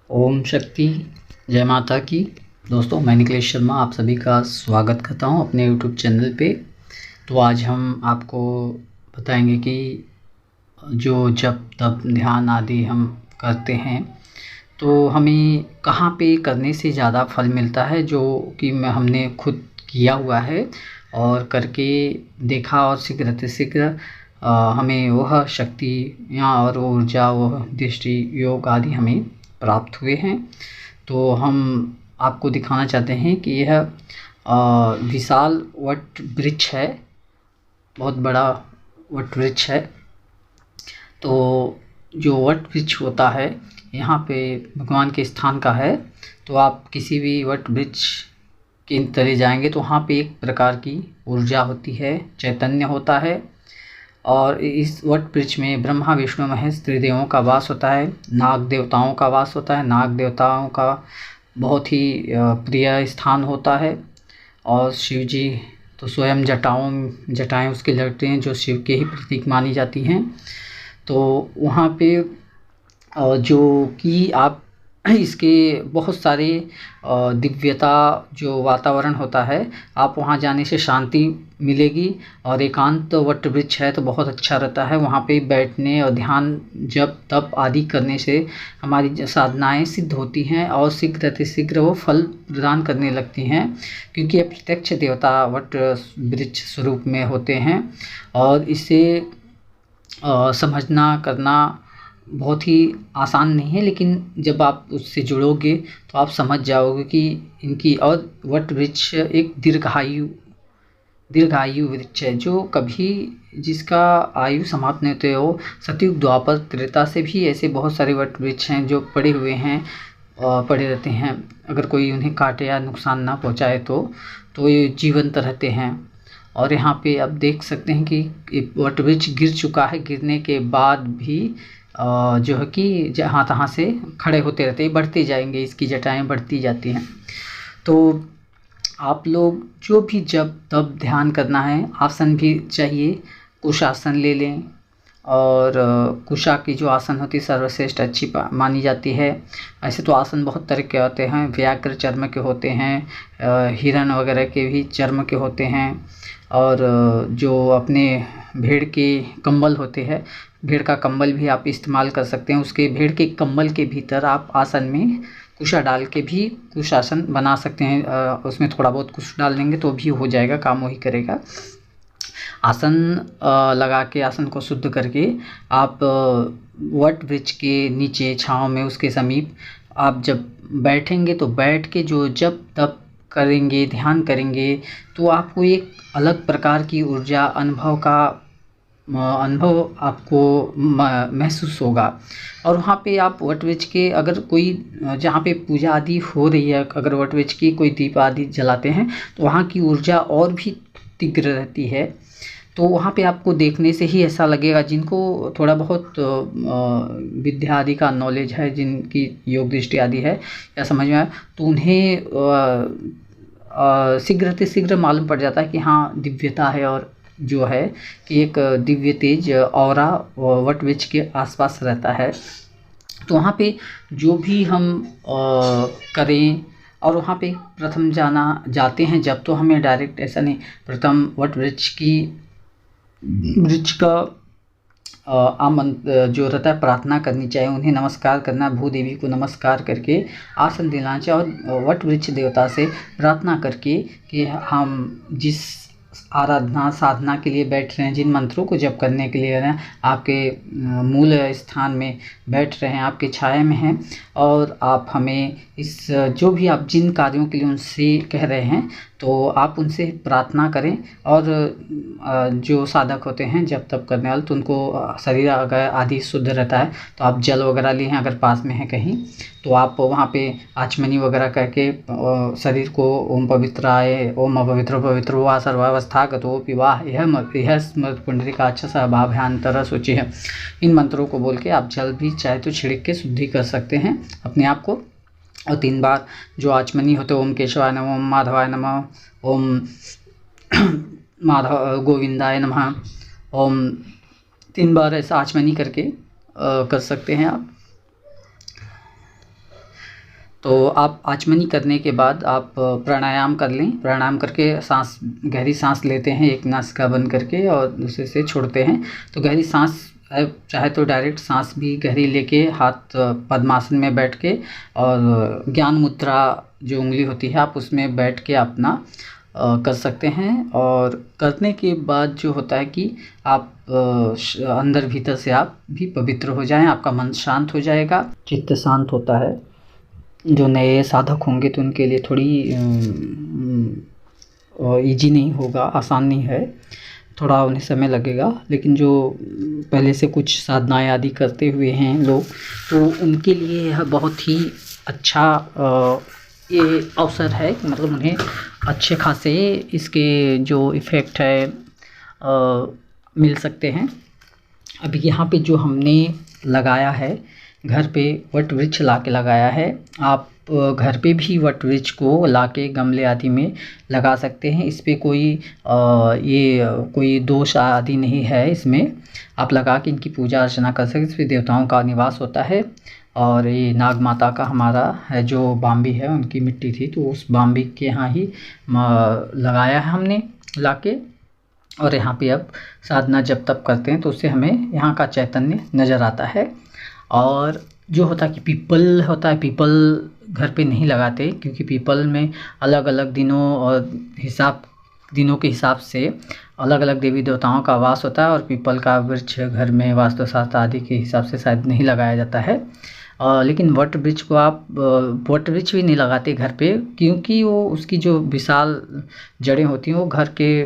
ओम शक्ति, जय माता की। दोस्तों, मैं निखिलेश शर्मा आप सभी का स्वागत करता हूं अपने यूट्यूब चैनल पे। तो आज हम आपको बताएंगे कि जो जप तप ध्यान आदि हम करते हैं तो हमें कहाँ पे करने से ज़्यादा फल मिलता है, जो कि हमने खुद किया हुआ है और करके देखा, और शीघ्र हमें वह शक्तियाँ और ऊर्जा, वह दृष्टि योग आदि हमें प्राप्त हुए हैं। तो हम आपको दिखाना चाहते हैं कि यह विशाल वट वृक्ष है, बहुत बड़ा वट वृक्ष है। तो जो वट वृक्ष होता है यहाँ पे भगवान के स्थान का है। तो आप किसी भी वट वृक्ष के तले जाएंगे तो वहाँ पे एक प्रकार की ऊर्जा होती है, चैतन्य होता है। और इस वट वृक्ष में ब्रह्मा विष्णु महेश त्रिदेवों का वास होता है, नाग देवताओं का वास होता है। नाग देवताओं का बहुत ही प्रिय स्थान होता है। और शिव जी तो स्वयं जटाएँ उसके लड़ते हैं, जो शिव के ही प्रतीक मानी जाती हैं। तो वहाँ पे जो कि आप इसके बहुत सारे दिव्यता जो वातावरण होता है, आप वहाँ जाने से शांति मिलेगी। और एकांत वट वृक्ष है तो बहुत अच्छा रहता है। वहाँ पे बैठने और ध्यान जप तप आदि करने से हमारी साधनाएं सिद्ध होती हैं और शीघ्र वो फल प्रदान करने लगती हैं, क्योंकि ये प्रत्यक्ष देवता वट वृक्ष स्वरूप में होते हैं। और इसे समझना करना बहुत ही आसान नहीं है, लेकिन जब आप उससे जुड़ोगे तो आप समझ जाओगे कि इनकी। और वट वृक्ष एक दीर्घायु वृक्ष है, जो कभी जिसका आयु समाप्त नहीं होते हो। सतयुग द्वापर त्रेता से भी ऐसे बहुत सारे वट वृक्ष हैं जो पड़े हुए हैं, पड़े रहते हैं। अगर कोई उन्हें काटे या नुकसान ना पहुंचाए तो ये जीवंत रहते हैं। और यहाँ पे आप देख सकते हैं कि वट वृक्ष गिर चुका है, गिरने के बाद भी जो है कि जहाँ तहाँ से खड़े होते रहते हैं, बढ़ते जाएंगे, इसकी जटाएं बढ़ती जाती हैं। तो आप लोग जो भी जब तब ध्यान करना है, आसन भी चाहिए, कुश आसन ले लें। और कुशा की जो आसन होती है सर्वश्रेष्ठ अच्छी मानी जाती है। ऐसे तो आसन बहुत तरह के होते हैं, व्याघ्र चर्म के होते हैं, हिरण वगैरह के भी चर्म के होते हैं। और जो अपने भेड़ के कंबल होते हैं, भेड़ का कंबल भी आप इस्तेमाल कर सकते हैं। उसके भेड़ के कंबल के भीतर आप आसन में कुशा डाल के भी कुश आसन बना सकते हैं। उसमें थोड़ा बहुत कुश डाल देंगे तो भी हो जाएगा, काम वही करेगा। आसन लगा के आसन को शुद्ध करके आप वट वृक्ष के नीचे छाँव में उसके समीप आप जब बैठेंगे तो बैठ के जो जप तप करेंगे, ध्यान करेंगे, तो आपको एक अलग प्रकार की ऊर्जा अनुभव आपको महसूस होगा। और वहाँ पे आप वट वृक्ष के अगर कोई जहाँ पे पूजा आदि हो रही है, अगर वट वृक्ष की कोई दीप आदि जलाते हैं तो वहाँ की ऊर्जा और भी तीव्र रहती है। तो वहाँ पे आपको देखने से ही ऐसा लगेगा, जिनको थोड़ा बहुत विद्या आदि का नॉलेज है, जिनकी योग दृष्टि आदि है या समझ में आए, तो उन्हें शीघ्र मालूम पड़ जाता है कि हाँ दिव्यता है। और जो है कि एक दिव्य तेज ऑरा वट वृक्ष के आसपास रहता है। तो वहाँ पे जो भी हम करें, और वहाँ पे प्रथम जाते हैं जब, तो हमें डायरेक्ट ऐसा नहीं, प्रथम वट वृक्ष का जो रहता है प्रार्थना करनी चाहिए, उन्हें नमस्कार करना, भूदेवी को नमस्कार करके आसन दिलाना चाहिए। और वट वृक्ष देवता से प्रार्थना करके कि हम जिस आराधना साधना के लिए बैठ रहे हैं, जिन मंत्रों को जप करने के लिए हैं, आपके मूल स्थान में बैठ रहे हैं, आपके छाया में हैं, और आप हमें इस जो भी आप जिन कार्यों के लिए उनसे कह रहे हैं तो आप उनसे प्रार्थना करें। और जो साधक होते हैं जब तप करने वाले, तो उनको शरीर अगर आदि शुद्ध रहता है तो आप जल वगैरह लिए हैं, अगर पास में है कहीं, तो आप वहाँ पे आचमनी वगैरह करके शरीर को ओम पवित्राय ओम अपवित्रो पवित्रो वा सर्वावस्था गतो विवाह यह स्मृत पुंडरीकाक्ष भाभ्यांतर सूचि है। इन मंत्रों को बोल के आप जल भी चाहे तो छिड़क के शुद्धि कर सकते हैं अपने आप को। और 3 बार जो आचमनी होते हैं, ओम केशवाय नमः, ओम माधवाय नमः, ओम माधव गोविंदाय नमः, ओम 3 बार ऐसा आचमनी करके कर सकते हैं आप। तो आप आचमनी करने के बाद आप प्राणायाम कर लें। प्राणायाम करके गहरी सांस लेते हैं, एक नासिका बंद करके और दूसरे से छोड़ते हैं। तो गहरी सांस चाहे तो डायरेक्ट सांस भी गहरी लेके हाथ पद्मासन में बैठ के और ज्ञान मुद्रा जो उंगली होती है आप उसमें बैठ के अपना कर सकते हैं। और करने के बाद जो होता है कि आप अंदर भीतर से आप भी पवित्र हो जाएं, आपका मन शांत हो जाएगा, चित्त शांत होता है। जो नए साधक होंगे तो उनके लिए थोड़ी इजी नहीं होगा, आसान नहीं है, थोड़ा उन्हें समय लगेगा। लेकिन जो पहले से कुछ साधनाएँ आदि करते हुए हैं लोग, तो उनके लिए यह बहुत ही अच्छा ये अवसर है। मतलब उन्हें अच्छे खासे इसके जो इफ़ेक्ट है मिल सकते हैं। अब यहाँ पे जो हमने लगाया है, घर पे वट वृक्ष ला के लगाया है। आप घर पे भी वट वृक्ष को ला के गमले आदि में लगा सकते हैं। इस पे कोई दोष आदि नहीं है। इसमें आप लगा के इनकी पूजा अर्चना कर सकते हैं। इस पे देवताओं का निवास होता है। और ये नाग माता का हमारा है जो बाम्बी है, उनकी मिट्टी थी, तो उस बाम्बी के यहाँ ही लगाया है हमने लाके। और यहाँ पे अब साधना जब तब करते हैं तो उससे हमें यहाँ का चैतन्य नज़र आता है। और जो होता है कि पीपल होता है, पीपल घर पे नहीं लगाते, क्योंकि पीपल में अलग अलग दिनों और दिनों के हिसाब से अलग अलग देवी देवताओं का वास होता है। और पीपल का वृक्ष घर में वास्तुशास्त्र आदि के हिसाब से शायद नहीं लगाया जाता है। लेकिन वट वृक्ष को आप वट वृक्ष भी नहीं लगाते घर पे, क्योंकि वो उसकी जो विशाल जड़ें होती हैं वो घर के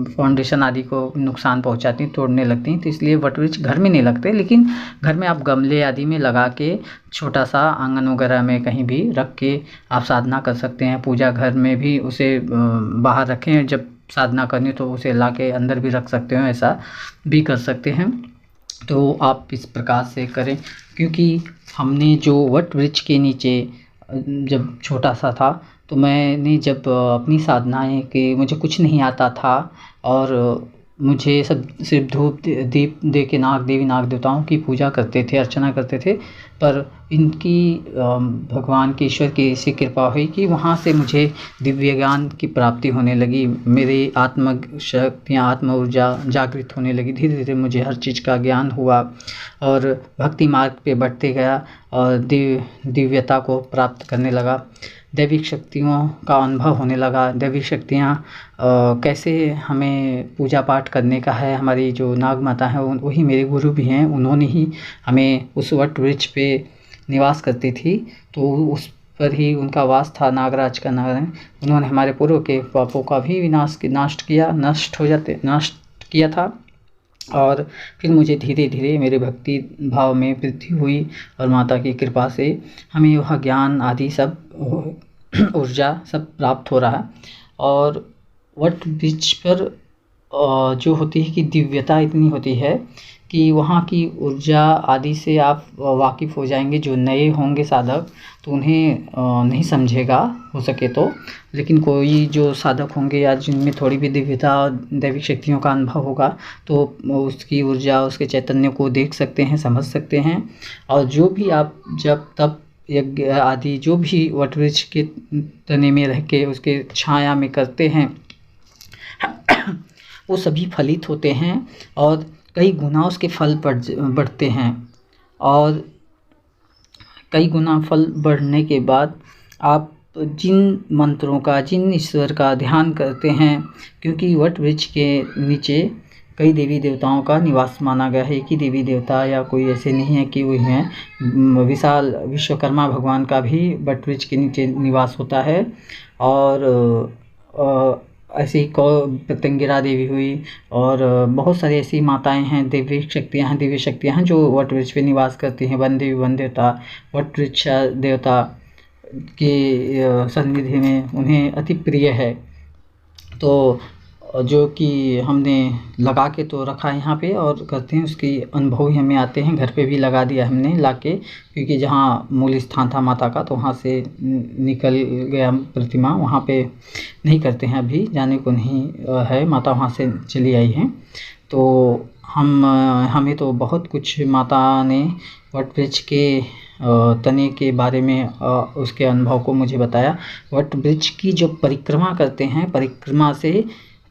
फाउंडेशन आदि को नुकसान पहुंचाती हैं, तोड़ने लगती हैं। तो इसलिए वट वृक्ष घर में नहीं लगते। लेकिन घर में आप गमले आदि में लगा के छोटा सा आंगन वगैरह में कहीं भी रख के आप साधना कर सकते हैं। पूजा घर में भी उसे बाहर रखें, जब साधना करनी तो उसे ला के अंदर भी रख सकते हो, ऐसा भी कर सकते हैं। तो आप इस प्रकार से करें, क्योंकि हमने जो वट वृक्ष के नीचे जब छोटा सा था तो मैंने जब अपनी साधनाएँ कि मुझे कुछ नहीं आता था और मुझे सब सिर्फ धूप दीप दे के नाग देवताओं की पूजा करते थे, अर्चना करते थे। पर इनकी भगवान की, ईश्वर की ऐसी कृपा हुई कि वहाँ से मुझे दिव्य ज्ञान की प्राप्ति होने लगी। मेरी आत्म शक्तियाँ, आत्म ऊर्जा जागृत होने लगी। धीरे धीरे मुझे हर चीज़ का ज्ञान हुआ और भक्ति मार्ग पे बढ़ते गया और दिव्यता को प्राप्त करने लगा। दैविक शक्तियों का अनुभव होने लगा। दैविक शक्तियाँ कैसे हमें पूजा पाठ करने का है। हमारी जो नाग माता है वही मेरे गुरु भी हैं। उन्होंने ही हमें उस वट वृक्ष पे निवास करती थी, तो उस पर ही उनका वास था। नागराज का नारायण, उन्होंने हमारे पूर्व के पापों का भी नष्ट किया था। और फिर मुझे धीरे धीरे मेरे भक्ति भाव में वृद्धि हुई और माता की कृपा से हमें वह ज्ञान आदि सब ऊर्जा सब प्राप्त हो रहा है। और वट वृक्ष पर जो होती है कि दिव्यता इतनी होती है कि वहाँ की ऊर्जा आदि से आप वाकिफ़ हो जाएंगे। जो नए होंगे साधक तो उन्हें नहीं समझेगा हो सके तो, लेकिन कोई जो साधक होंगे या जिनमें थोड़ी भी दिव्यता और दैविक शक्तियों का अनुभव होगा तो उसकी ऊर्जा, उसके चैतन्य को देख सकते हैं, समझ सकते हैं। और जो भी आप जब तब यज्ञ आदि जो भी वट वृक्ष के तने में रह के उसके छाया में करते हैं वो सभी फलित होते हैं और कई गुना उसके फल बढ़ते हैं। और कई गुना फल बढ़ने के बाद आप जिन मंत्रों का, जिन ईश्वर का ध्यान करते हैं, क्योंकि वट वृक्ष के नीचे कई देवी देवताओं का निवास माना गया है। एक ही देवी देवता या कोई ऐसे नहीं है कि वो हैं। विशाल विश्वकर्मा भगवान का भी वट वृक्ष के नीचे निवास होता है। और ऐसी प्रत्यंगिरा देवी हुई और बहुत सारी ऐसी माताएं हैं, दिव्य शक्तियां हैं जो वट वृक्ष पे निवास करती हैं। वन देवी वन देवता वट वृक्ष देवता के सन्निधि में उन्हें अति प्रिय है। तो जो कि हमने लगा के तो रखा है यहाँ पे और करते हैं, उसकी अनुभव ही हमें आते हैं। घर पे भी लगा दिया हमने लाके, क्योंकि जहाँ मूल स्थान था माता का तो वहाँ से निकल गया प्रतिमा, वहाँ पे नहीं करते हैं, अभी जाने को नहीं है, माता वहाँ से चली आई हैं। तो हमें तो बहुत कुछ माता ने वट वृक्ष के तने के बारे में उसके अनुभव को मुझे बताया। वट वृक्ष की जो परिक्रमा करते हैं, परिक्रमा से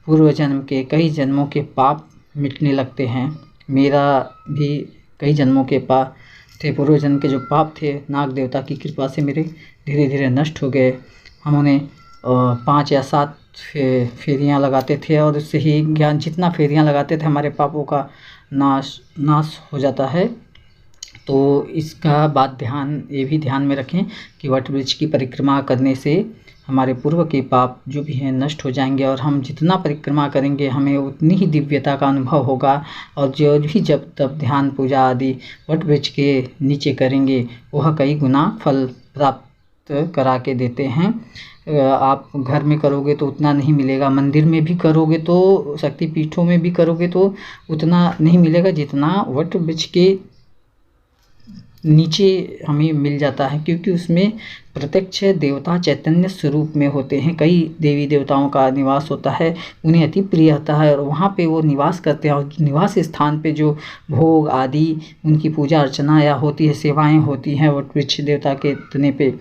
पूर्व जन्म के कई जन्मों के पाप मिटने लगते हैं। मेरा भी कई जन्मों के पाप थे, पूर्व जन्म के जो पाप थे नाग देवता की कृपा से मेरे धीरे धीरे नष्ट हो गए। हम उन्हें 5 या 7 फेरियाँ लगाते थे और उससे ही ज्ञान, जितना फेरियाँ लगाते थे हमारे पापों का नाश हो जाता है। तो इसका बात ये भी ध्यान में रखें कि वट वृक्ष की परिक्रमा करने से हमारे पूर्व के पाप जो भी हैं नष्ट हो जाएंगे, और हम जितना परिक्रमा करेंगे हमें उतनी ही दिव्यता का अनुभव होगा। और जो भी जब तब ध्यान पूजा आदि वट वृक्ष के नीचे करेंगे वह कई गुना फल प्राप्त करा के देते हैं। आप घर में करोगे तो उतना नहीं मिलेगा, मंदिर में भी करोगे तो, शक्तिपीठों में भी करोगे तो उतना नहीं मिलेगा जितना वट वृक्ष के नीचे हमें मिल जाता है, क्योंकि उसमें प्रत्यक्ष देवता चैतन्य स्वरूप में होते हैं। कई देवी देवताओं का निवास होता है, उन्हें अति प्रिय होता है और वहाँ पे वो निवास करते हैं। और निवास स्थान पे जो भोग आदि उनकी पूजा अर्चना या होती है, सेवाएं होती हैं वट वृक्ष देवता के तने पे,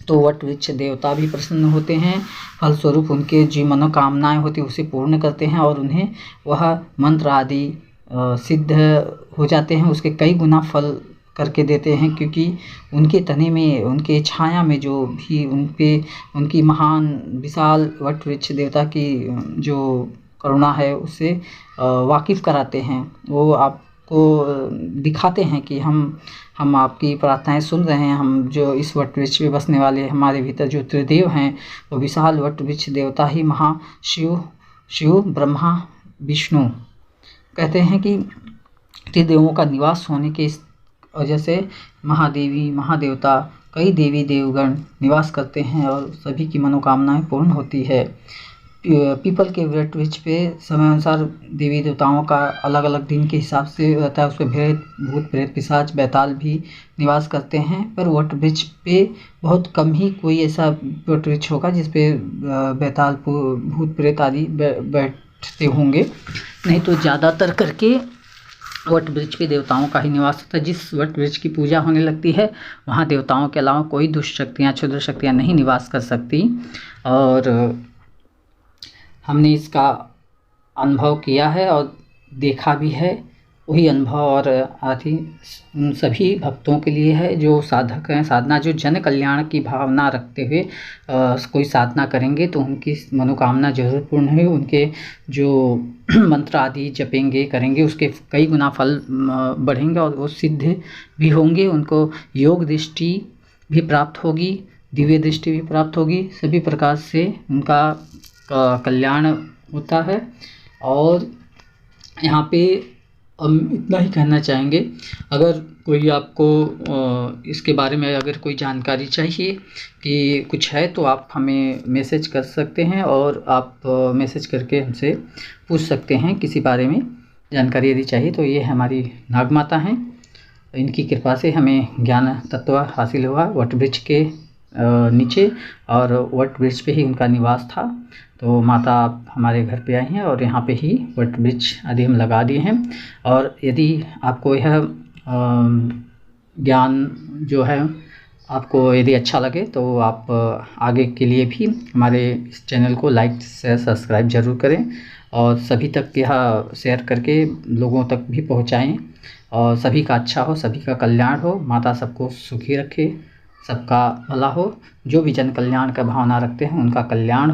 तो वट वृक्ष देवता भी प्रसन्न होते हैं। फलस्वरूप उनके जो मनोकामनाएँ होती है उसे पूर्ण करते हैं और उन्हें वह मंत्र आदि सिद्ध हो जाते हैं, उसके कई गुना फल करके देते हैं। क्योंकि उनके तने में, उनके छाया में जो भी उनकी महान विशाल वट वृक्ष देवता की जो करुणा है उससे वाकिफ़ कराते हैं। वो आपको दिखाते हैं कि हम आपकी प्रार्थनाएं सुन रहे हैं। हम जो इस वट वृक्ष पे बसने वाले हमारे भीतर जो त्रिदेव हैं वो विशाल वट वृक्ष देवता ही शिव ब्रह्मा विष्णु कहते हैं कि त्रिदेवों का निवास होने के वजह से महादेवी महादेवता कई देवी देवगण निवास करते हैं और सभी की मनोकामनाएं पूर्ण होती है। पीपल के वट वृक्ष पे समय अनुसार देवी देवताओं का अलग अलग दिन के हिसाब से रहता है। उस पर भेद भूत प्रेत पिशाच बैताल भी निवास करते हैं, पर वट वृक्ष पे बहुत कम ही कोई ऐसा वट वृक्ष होगा जिस पे बैताल भूत प्रेत आदि बैठते होंगे, नहीं तो ज़्यादातर करके वट वृक्ष पे देवताओं का ही निवास होता है। जिस वट वृक्ष की पूजा होने लगती है वहाँ देवताओं के अलावा कोई दुष्ट शक्तियाँ, क्षुद्र शक्तियाँ नहीं निवास कर सकती। और हमने इसका अनुभव किया है और देखा भी है। वही अनुभव और आदि उन सभी भक्तों के लिए है जो साधक हैं, साधना जो जन कल्याण की भावना रखते हुए कोई साधना करेंगे तो उनकी मनोकामना जरूर पूर्ण है। उनके जो मंत्र आदि जपेंगे करेंगे उसके कई गुना फल बढ़ेंगे और वो सिद्ध भी होंगे। उनको योग दृष्टि भी प्राप्त होगी, दिव्य दृष्टि भी प्राप्त होगी, सभी प्रकार से उनका कल्याण होता है। और यहाँ पे हम इतना ही कहना चाहेंगे, अगर कोई आपको इसके बारे में अगर कोई जानकारी चाहिए कि कुछ है तो आप हमें मैसेज कर सकते हैं और आप मैसेज करके हमसे पूछ सकते हैं किसी बारे में जानकारी यदि चाहिए। तो ये हमारी नाग माता हैं, इनकी कृपा से हमें ज्ञान तत्व हासिल हुआ वट वृक्ष के नीचे, और वट वृक्ष पे ही उनका निवास था। तो माता हमारे घर पे आई हैं और यहाँ पे ही वट वृक्ष आदि हम लगा दिए हैं। और यदि आपको यह ज्ञान जो है आपको यदि अच्छा लगे तो आप आगे के लिए भी हमारे इस चैनल को लाइक शेयर सब्सक्राइब ज़रूर करें और सभी तक यह शेयर करके लोगों तक भी पहुँचाएँ और सभी का अच्छा हो, सभी का कल्याण हो। माता सबको सुखी रखे, सबका भला हो। जो भी जन कल्याण का भावना रखते हैं उनका कल्याण